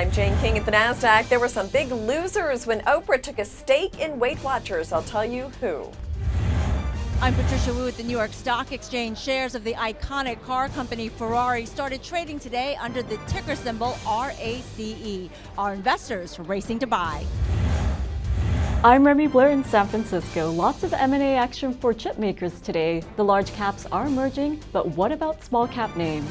I'm Jane King at the NASDAQ. There were some big losers when Oprah took a stake in Weight Watchers. I'll tell you who. I'm Patricia Wu at the New York Stock Exchange. Shares of the iconic car company Ferrari started trading today under the ticker symbol RACE. Our investors are racing to buy. I'm Remy Blair in San Francisco. Lots of M&A action for chip makers today. The large caps are emerging, but what about small cap names?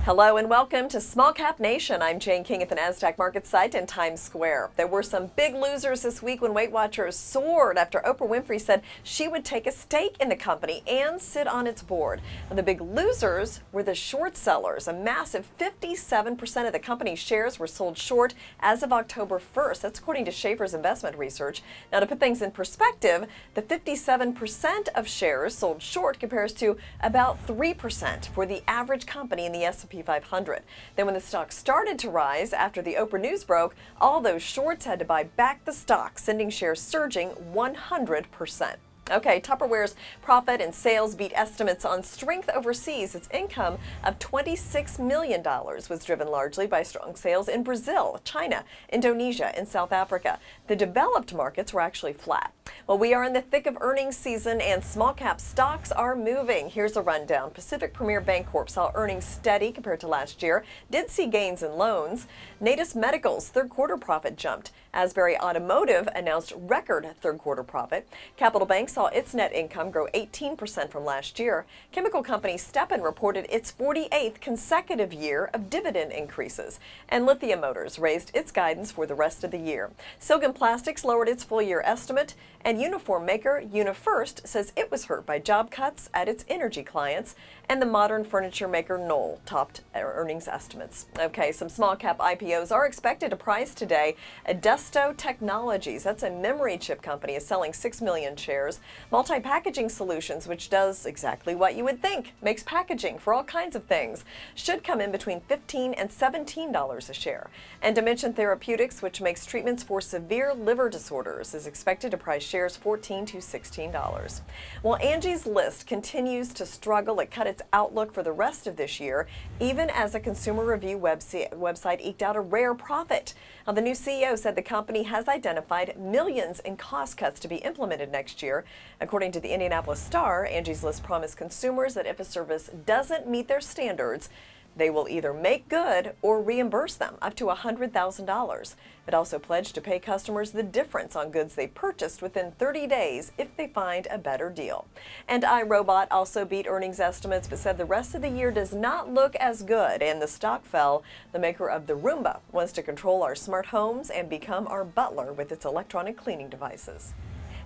Hello and welcome to Small Cap Nation. I'm Jane King at the NASDAQ market site in Times Square. There were some big losers this week when Weight Watchers soared after Oprah Winfrey said she would take a stake in the company and sit on its board. And the big losers were the short sellers. A massive 57% of the company's shares were sold short as of October 1st. That's according to Schaefer's investment research. Now, to put things in perspective, the 57% of shares sold short compares to about 3% for the average company in the S.p.A. 500. Then when the stock started to rise after the Oprah news broke, all those shorts had to buy back the stock, sending shares surging 100%. Okay, Tupperware's profit and sales beat estimates on strength overseas. Its income of $26 million was driven largely by strong sales in Brazil, China, Indonesia, and South Africa. The developed markets were actually flat. Well, we are in the thick of earnings season and small cap stocks are moving. Here's a rundown. Pacific Premier Bancorp saw earnings steady compared to last year, did see gains in loans. Natus Medical's third quarter profit jumped. Asbury Automotive announced record third quarter profit. Capital Bank saw its net income grow 18% from last year. Chemical company Stepan reported its 48th consecutive year of dividend increases. And Lithium Motors raised its guidance for the rest of the year. Silgan Plastics lowered its full year estimate. And uniform maker UniFirst says it was hurt by job cuts at its energy clients. And the modern furniture maker Knoll topped earnings estimates. Okay, some small cap IPOs are expected to price today. Adesto Technologies, that's a memory chip company, is selling 6 million shares. Multi-Packaging Solutions, which does exactly what you would think, makes packaging for all kinds of things, should come in between $15 and $17 a share. And Dimension Therapeutics, which makes treatments for severe liver disorders, is expected to price shares $14 to $16. Well, Angie's List continues to struggle. It cut its outlook for the rest of this year, even as a consumer review website eked out a rare profit. Now, the new CEO said the company has identified millions in cost cuts to be implemented next year. According to the Indianapolis Star, Angie's List promised consumers that if a service doesn't meet their standards, they will either make good or reimburse them up to $100,000. It also pledged to pay customers the difference on goods they purchased within 30 days if they find a better deal. And iRobot also beat earnings estimates but said the rest of the year does not look as good, and the stock fell. The maker of the Roomba wants to control our smart homes and become our butler with its electronic cleaning devices.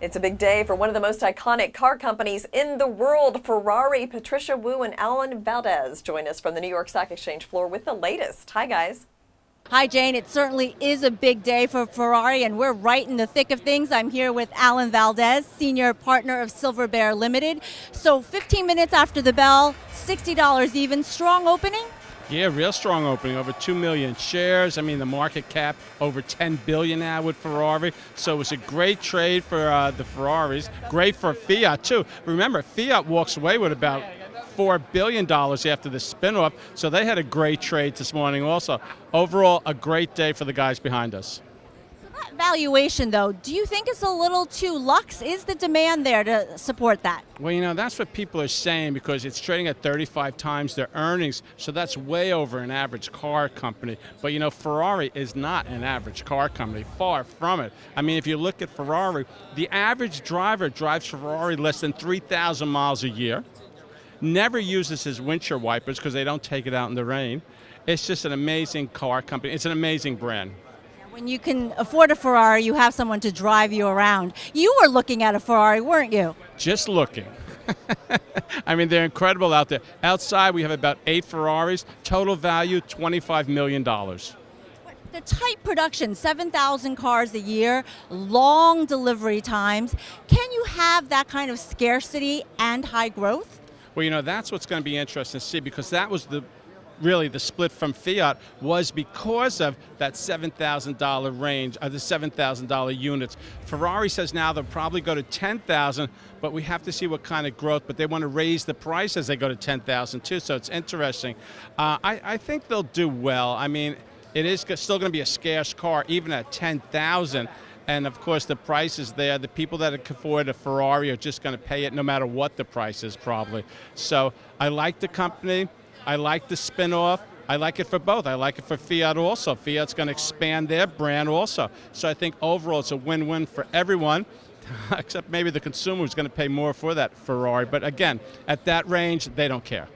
It's a big day for one of the most iconic car companies in the world, Ferrari. Patricia Wu and Alan Valdes join us from the New York Stock Exchange floor with the latest. Hi, guys. Hi, Jane. It certainly is a big day for Ferrari, and we're right in the thick of things. I'm here with Alan Valdes, Senior Partner of SilverBear Limited. So 15 minutes after the bell, $60 even. Strong opening? Yeah, real strong opening, over 2 million shares. I mean, the market cap over 10 billion now with Ferrari. So it was a great trade for the Ferraris. Great for Fiat, too. Remember, Fiat walks away with about $4 billion after the spin-off. So they had a great trade this morning also. Overall, a great day for the guys behind us. That valuation, though, do you think it's a little too luxe? Is the demand there to support that? Well, you know, that's what people are saying because it's trading at 35 times their earnings, so that's way over an average car company. But, you know, Ferrari is not an average car company, far from it. I mean, if you look at Ferrari, the average driver drives Ferrari less than 3,000 miles a year, never uses his windshield wipers because they don't take it out in the rain. It's just an amazing car company. It's an amazing brand. When you can afford a Ferrari, you have someone to drive you around. You were looking at a Ferrari, weren't you? Just looking. I mean, they're incredible out there. Outside, we have about 8 Ferraris. Total value, $25 million. The tight production, 7,000 cars a year, long delivery times. Can you have that kind of scarcity and high growth? Well, you know, that's what's going to be interesting to see because that was the really the split from Fiat was because of that $7,000 range, the $7,000 units. Ferrari says now they'll probably go to 10,000, but we have to see what kind of growth, but they want to raise the price as they go to 10,000 too, so it's interesting. I think they'll do well. I mean, it is still going to be a scarce car, even at 10,000. And of course, the price is there. The people that can afford a Ferrari are just going to pay it no matter what the price is, probably. So I like the company. I like the spin-off. I like it for both. I like it for Fiat also. Fiat's going to expand their brand also. So I think overall it's a win-win for everyone, except maybe the consumer is going to pay more for that Ferrari. But again, at that range, they don't care.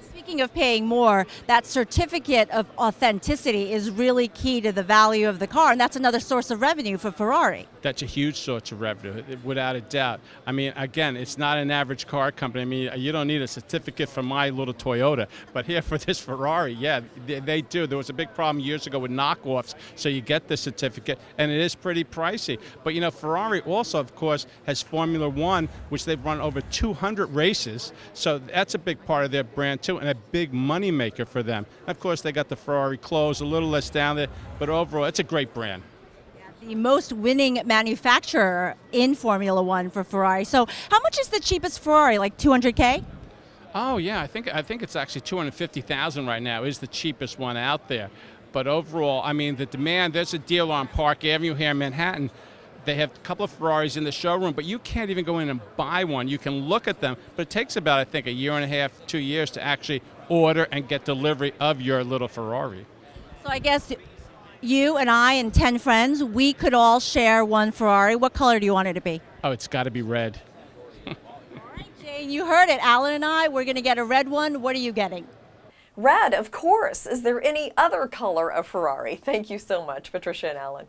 Speaking of paying more, that certificate of authenticity is really key to the value of the car, and that's another source of revenue for Ferrari. That's a huge source of revenue, without a doubt. I mean, again, it's not an average car company. I mean, you don't need a certificate for my little Toyota, but here for this Ferrari, yeah, they do. There was a big problem years ago with knockoffs, so you get the certificate, and it is pretty pricey. But, you know, Ferrari also, of course, has Formula One, which they've run over 200 races, so that's a big part of their brand, too, and a big money maker for them. Of course, they got the Ferrari clothes, a little less down there, but overall, it's a great brand. The most winning manufacturer in Formula One for Ferrari. So how much is the cheapest Ferrari, like 200K? Oh yeah, I think it's actually 250,000 right now is the cheapest one out there. But overall, I mean, the demand, there's a dealer on Park Avenue here in Manhattan. They have a couple of Ferraris in the showroom, but you can't even go in and buy one. You can look at them, but it takes about, I think, a year and a half, 2 years to actually order and get delivery of your little Ferrari. So I guess you and I and 10 friends, we could all share one Ferrari. What color do you want it to be? Oh, it's got to be red. All right, Jane, you heard it. Alan and I, we're going to get a red one. What are you getting? Red, of course. Is there any other color of Ferrari? Thank you so much, Patricia and Alan.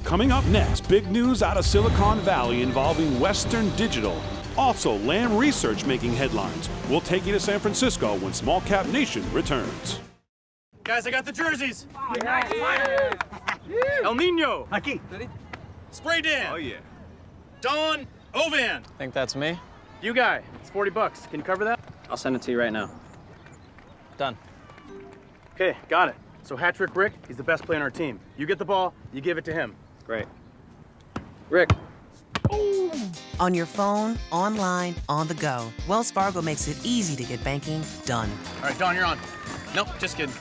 Coming up next, big news out of Silicon Valley involving Western Digital. Also, Lam Research making headlines. We'll take you to San Francisco when Small Cap Nation returns. Guys, I got the jerseys. El Nino. Aquí. Spray Dan. Oh, yeah. Don Ovan. Think that's me? You guy. It's $40. Can you cover that? I'll send it to you right now. Done. Okay, got it. So hat-trick Rick, he's the best player on our team. You get the ball, you give it to him. Great. Rick. On your phone, online, on the go, Wells Fargo makes it easy to get banking done. All right, Don, you're on. Nope, just kidding.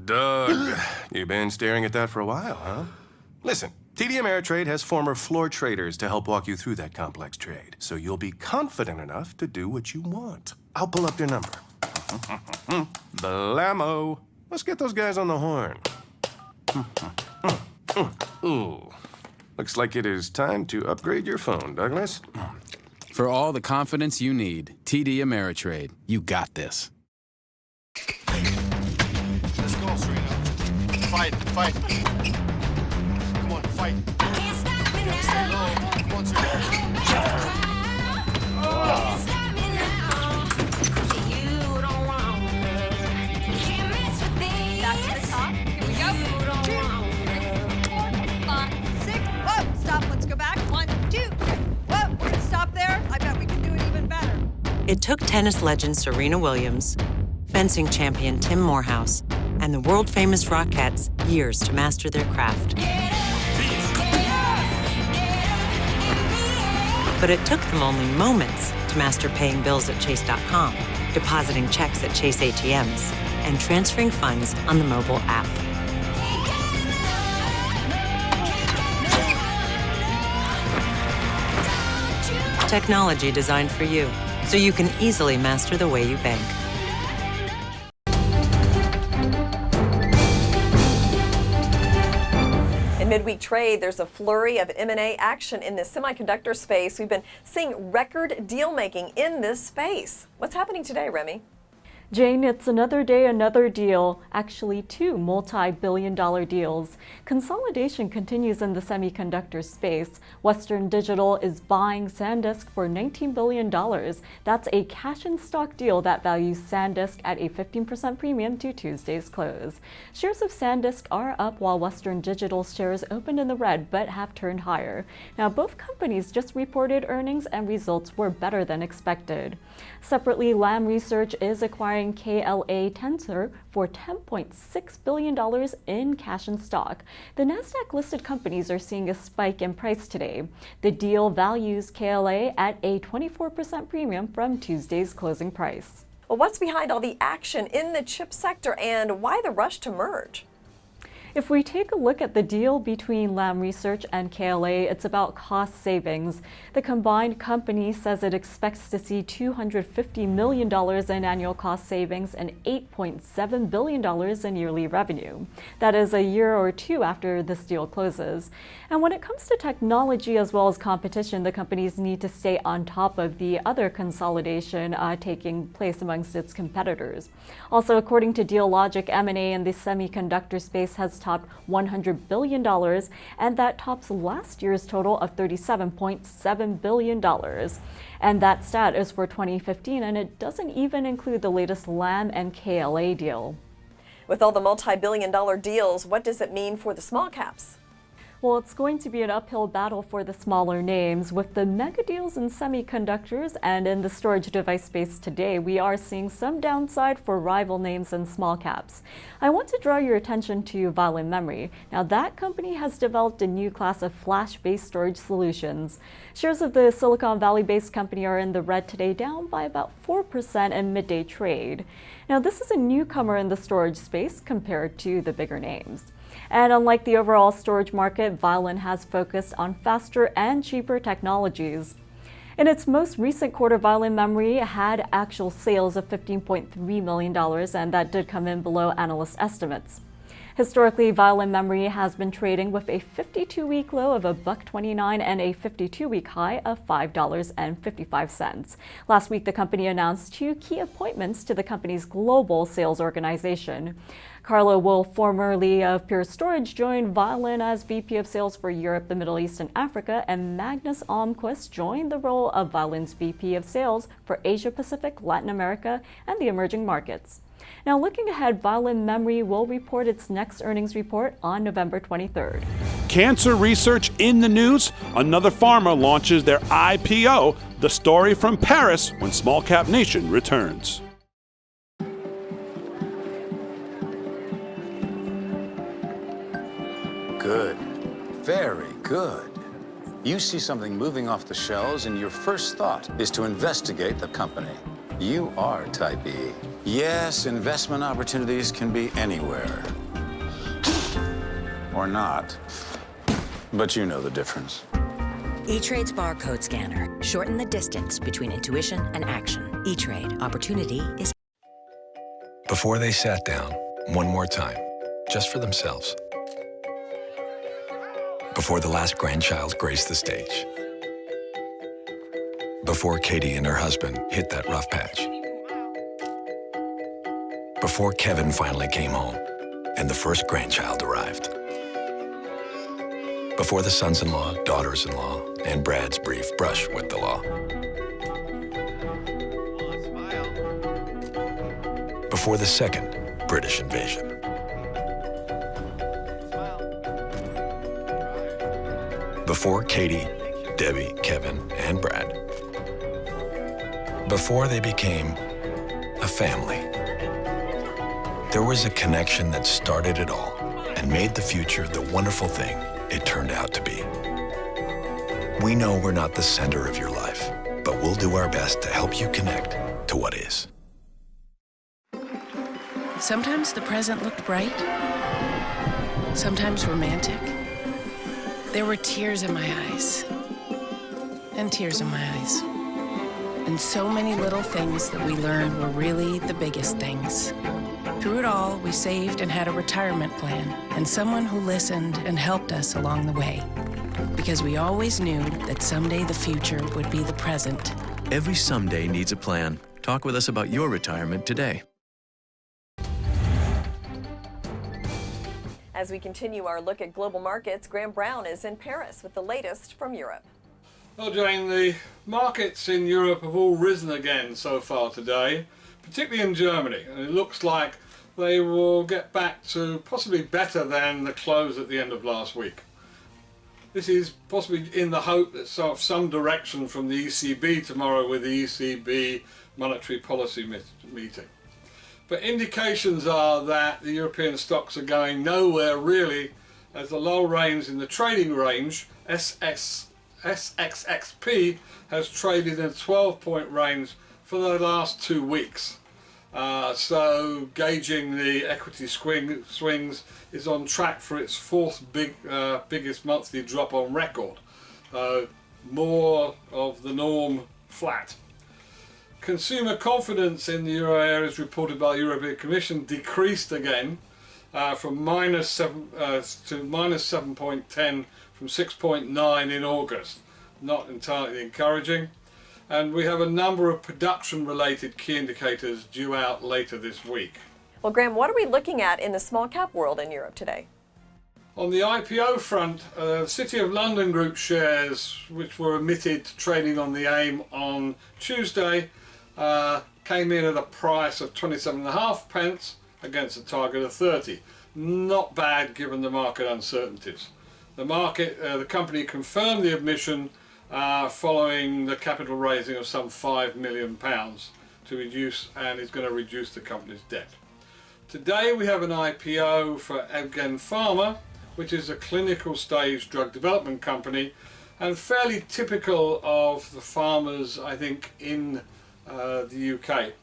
Doug, you've been staring at that for a while, huh? Listen, TD Ameritrade has former floor traders to help walk you through that complex trade, so you'll be confident enough to do what you want. I'll pull up their number. Blammo. Let's get those guys on the horn. Ooh. Looks like it is time to upgrade your phone, Douglas. For all the confidence you need, TD Ameritrade. You got this. Let's go, Serena. Fight, fight. Come on, fight. Can't stop me now. Come on, Serena. Back to the top. Here we go. 2, 4, 5, 6. Whoa, stop. Let's go back. 1, 2. Whoa, we're gonna stop there. I bet we can do it even better. It took tennis legend Serena Williams, fencing champion Tim Morehouse, and the world-famous Rockettes years to master their craft. But it took them only moments to master paying bills at Chase.com, depositing checks at Chase ATMs, and transferring funds on the mobile app. Technology designed for you, so you can easily master the way you bank. In midweek trade, there's a flurry of M&A action in the semiconductor space. We've been seeing record deal making in this space. What's happening today, Remy? Jane, it's another day, another deal. Actually, two multi-billion-dollar deals. Consolidation continues in the semiconductor space. Western Digital is buying SanDisk for $19 billion. That's a cash-in-stock deal that values SanDisk at a 15% premium to Tuesday's close. Shares of SanDisk are up while Western Digital's shares opened in the red but have turned higher. Now, both companies just reported earnings and results were better than expected. Separately, Lam Research is acquiring KLA Tensor for $10.6 billion in cash and stock. The Nasdaq-listed companies are seeing a spike in price today. The deal values KLA at a 24% premium from Tuesday's closing price. Well, what's behind all the action in the chip sector and why the rush to merge? If we take a look at the deal between Lam Research and KLA, it's about cost savings. The combined company says it expects to see $250 million in annual cost savings and $8.7 billion in yearly revenue. That is a year or two after this deal closes. And when it comes to technology as well as competition, the companies need to stay on top of the other consolidation taking place amongst its competitors. Also, according to DealLogic, M&A in the semiconductor space has topped $100 billion, and that tops last year's total of $37.7 billion. And that stat is for 2015, and it doesn't even include the latest Lam and KLA deal. With all the multi-billion-dollar deals, what does it mean for the small caps? Well, it's going to be an uphill battle for the smaller names. With the mega deals in semiconductors and in the storage device space today, we are seeing some downside for rival names and small caps. I want to draw your attention to Violin Memory. Now, that company has developed a new class of flash-based storage solutions. Shares of the Silicon Valley-based company are in the red today, down by about 4% in midday trade. Now, this is a newcomer in the storage space compared to the bigger names. And unlike the overall storage market, Violin has focused on faster and cheaper technologies. In its most recent quarter, Violin Memory had actual sales of $15.3 million, and that did come in below analyst estimates. Historically, Violin Memory has been trading with a 52-week low of $1.29 and a 52-week high of $5.55. Last week, the company announced two key appointments to the company's global sales organization. Carlo Wolf, formerly of Pure Storage, joined Violin as VP of Sales for Europe, the Middle East, and Africa, and Magnus Almquist joined the role of Violin's VP of Sales for Asia Pacific, Latin America, and the emerging markets. Now, looking ahead, Violin Memory will report its next earnings report on November 23rd. Cancer research in the news. Another pharma launches their IPO. The story from Paris when Small Cap Nation returns. Good. Very good. You see something moving off the shelves, and your first thought is to investigate the company. You are Type E. Yes, investment opportunities can be anywhere. Or not. But you know the difference. E-Trade's barcode scanner. Shorten the distance between intuition and action. E-Trade. Opportunity is... Before they sat down, one more time, just for themselves. Before the last grandchild graced the stage. Before Katie and her husband hit that rough patch. Before Kevin finally came home and the first grandchild arrived. Before the sons-in-law, daughters-in-law, and Brad's brief brush with the law. Before the second British invasion. Before Katie, Debbie, Kevin, and Brad. Before they became a family. There was a connection that started it all and made the future the wonderful thing it turned out to be. We know we're not the center of your life, but we'll do our best to help you connect to what is. Sometimes the present looked bright, sometimes romantic. There were tears in my eyes, and tears in my eyes. And so many little things that we learned were really the biggest things. Through it all, we saved and had a retirement plan, and someone who listened and helped us along the way. Because we always knew that someday the future would be the present. Every someday needs a plan. Talk with us about your retirement today. As we continue our look at global markets, Graham Brown is in Paris with the latest from Europe. Well, Jane, the markets in Europe have all risen again so far today, particularly in Germany, and it looks like they will get back to possibly better than the close at the end of last week. This is possibly in the hope that some direction from the ECB tomorrow with the ECB monetary policy meeting. But indications are that the European stocks are going nowhere really, as the low range in the trading range, SXXP, has traded in a 12-point range for the last 2 weeks. So gauging the equity swings is on track for its fourth biggest monthly drop on record. More of the norm flat. Consumer confidence in the euro area, as reported by the European Commission, decreased again from -7 to -7.10 from 6.9 in August. Not entirely encouraging. And we have a number of production-related key indicators due out later this week. Well, Graham, what are we looking at in the small cap world in Europe today? On the IPO front, City of London Group shares, which were admitted to trading on the AIM on Tuesday, came in at a price of 27.5p against a target of 30. Not bad given the market uncertainties. The company confirmed the admission following the capital raising of some £5 million to reduce, and is going to reduce the company's debt. Today we have an IPO for Evgen Pharma, which is a clinical stage drug development company, and fairly typical of the pharmas, I think, in the UK.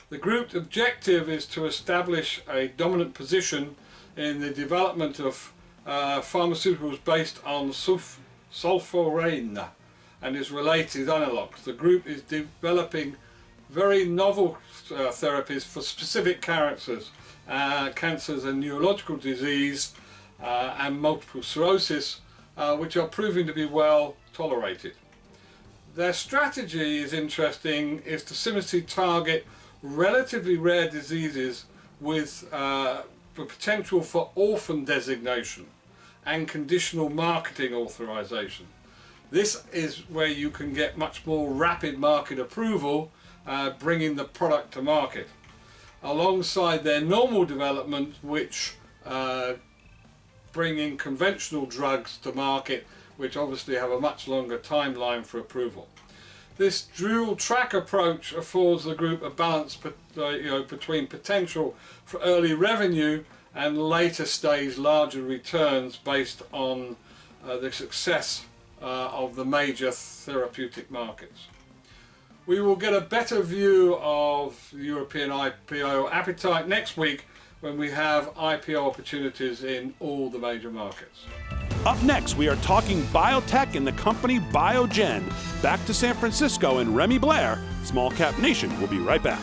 The group's objective is to establish a dominant position in the development of pharmaceuticals based on sulforane and its related analogues. The group is developing very novel therapies for specific cancers and neurological disease and multiple sclerosis, which are proving to be well tolerated. Their strategy is interesting, is to similarly target relatively rare diseases with the potential for orphan designation and conditional marketing authorization. This is where you can get much more rapid market approval, bringing the product to market, alongside their normal development, which bring in conventional drugs to market, which obviously have a much longer timeline for approval. This dual track approach affords the group a balance between potential for early revenue and later stage larger returns based on the success of the major therapeutic markets. We will get a better view of the European IPO appetite next week when we have IPO opportunities in all the major markets. Up next, we are talking biotech and the company Biogen. Back to San Francisco and Remy Blair. Small Cap Nation will be right back.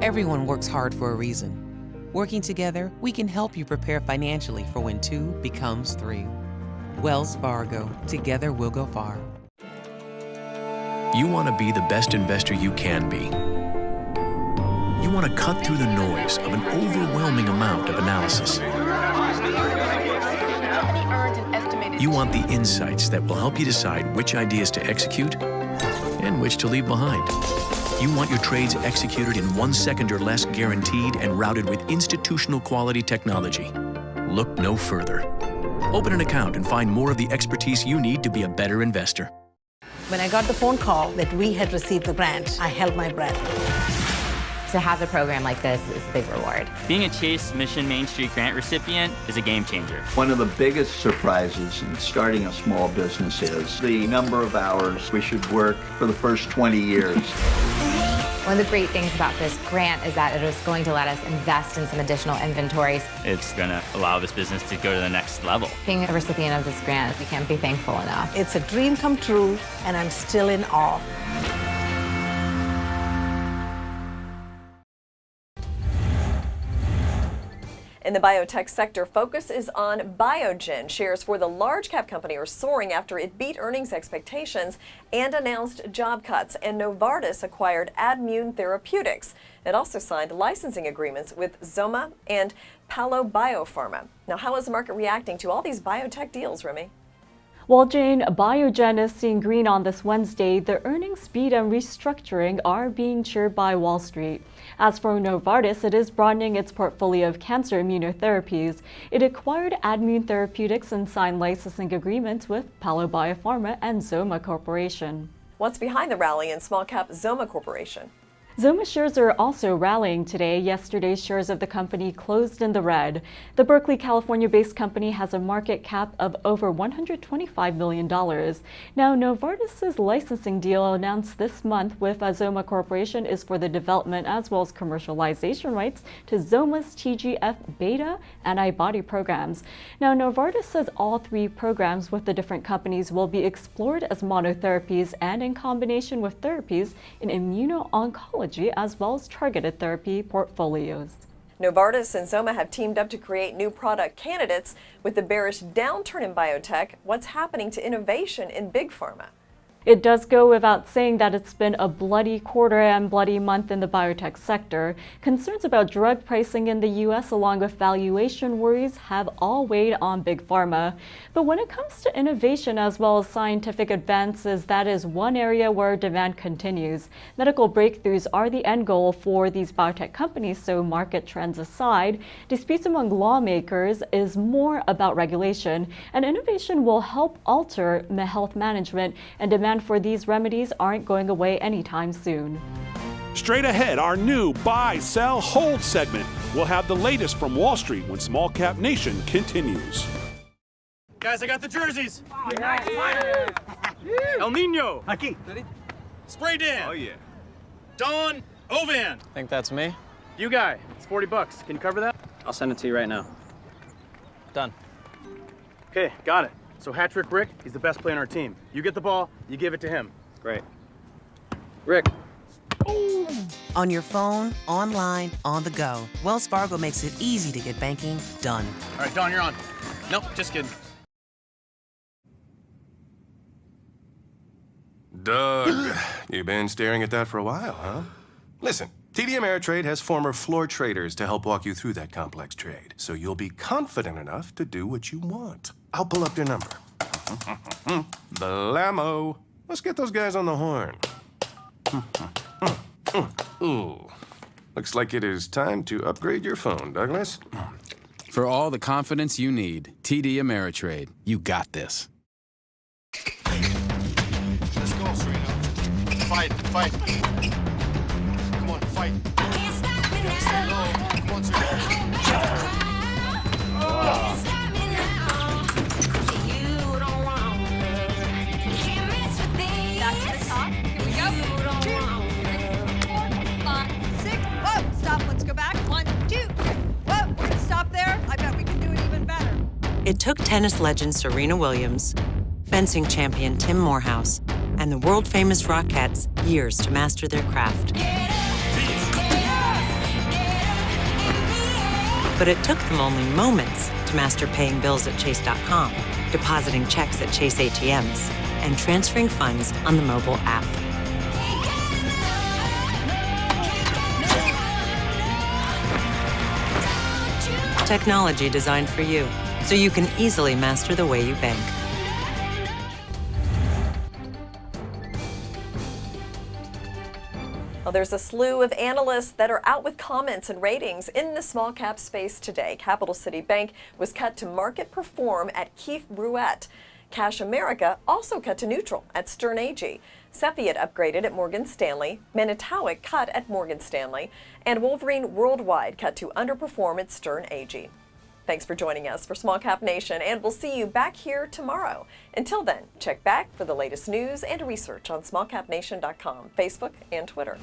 Everyone works hard for a reason. Working together, we can help you prepare financially for when 2 becomes 3. Wells Fargo. Together we'll go far. You want to be the best investor you can be. You want to cut through the noise of an overwhelming amount of analysis. You want the insights that will help you decide which ideas to execute and which to leave behind. You want your trades executed in 1 second or less, guaranteed and routed with institutional quality technology. Look no further. Open an account and find more of the expertise you need to be a better investor. When I got the phone call that we had received the grant, I held my breath. To have a program like this is a big reward. Being a Chase Mission Main Street grant recipient is a game changer. One of the biggest surprises in starting a small business is the number of hours we should work for the first 20 years. One of the great things about this grant is that it is going to let us invest in some additional inventories. It's going to allow this business to go to the next level. Being a recipient of this grant, we can't be thankful enough. It's a dream come true, and I'm still in awe. In the biotech sector, focus is on Biogen. Shares for the large cap company are soaring after it beat earnings expectations and announced job cuts. And Novartis acquired Admune Therapeutics. It also signed licensing agreements with Zoma and Palo Biopharma. Now, how is the market reacting to all these biotech deals, Remy? While Jane, Biogen is seeing green on this Wednesday, the earnings beat and restructuring are being cheered by Wall Street. As for Novartis, it is broadening its portfolio of cancer immunotherapies. It acquired Admune Therapeutics and signed licensing agreements with Palo Biopharma and Zoma Corporation. What's behind the rally in small cap Zoma Corporation? Zoma shares are also rallying today. Yesterday's shares of the company closed in the red. The Berkeley, California-based company has a market cap of over $125 million. Now, Novartis' licensing deal announced this month with Zoma Corporation is for the development as well as commercialization rights to Zoma's TGF-beta antibody programs. Now, Novartis says all three programs with the different companies will be explored as monotherapies and in combination with therapies in immuno-oncology as well as targeted therapy portfolios. Novartis and Zoma have teamed up to create new product candidates. With the bearish downturn in biotech, what's happening to innovation in big pharma? It does go without saying that it's been a bloody quarter and bloody month in the biotech sector. Concerns about drug pricing in the U.S. along with valuation worries have all weighed on big pharma. But when it comes to innovation as well as scientific advances, that is one area where demand continues. Medical breakthroughs are the end goal for these biotech companies, so market trends aside, disputes among lawmakers is more about regulation, and innovation will help alter health management, and demand for these remedies aren't going away anytime soon. Straight ahead, our new Buy, Sell, Hold segment. We'll have the latest from Wall Street when Small Cap Nation continues. Guys, I got the jerseys. El Nino. Aquí. Spray Dan. Oh, yeah. Don Ovan. Think that's me? You guy. It's $40. Can you cover that? I'll send it to you right now. Done. Okay, got it. So hat-trick Rick, he's the best player on our team. You get the ball, you give it to him. Great. Rick. On your phone, online, on the go, Wells Fargo makes it easy to get banking done. All right, Don, you're on. Nope, just kidding. Doug, you've been staring at that for a while, huh? Listen, TD Ameritrade has former floor traders to help walk you through that complex trade, so you'll be confident enough to do what you want. I'll pull up your number. Blammo. Let's get those guys on the horn. Ooh. Looks like it is time to upgrade your phone, Douglas. For all the confidence you need, TD Ameritrade. You got this. Let's go, Serena. Fight, fight. Come on, fight. Stay low. Come on, Serena. Back to the top. Here we go. 2, 3, 4, 5, 6. Whoa, stop. Let's go back. 1, 2. Whoa, we're gonna stop there. I bet we can do it even better. It took tennis legend Serena Williams, fencing champion Tim Morehouse, and the world-famous Rockettes years to master their craft. But it took them only moments to master paying bills at Chase.com, depositing checks at Chase ATMs, and transferring funds on the mobile app. Technology designed for you, so you can easily master the way you bank. Well, there's a slew of analysts that are out with comments and ratings in the small cap space today. Capital City Bank was cut to market perform at Keefe Bruyette. Cash America also cut to neutral at Stern AG. Cepheid upgraded at Morgan Stanley, Manitowoc cut at Morgan Stanley, and Wolverine Worldwide cut to underperform at Stern AG. Thanks for joining us for Small Cap Nation, and we'll see you back here tomorrow. Until then, check back for the latest news and research on smallcapnation.com, Facebook, and Twitter.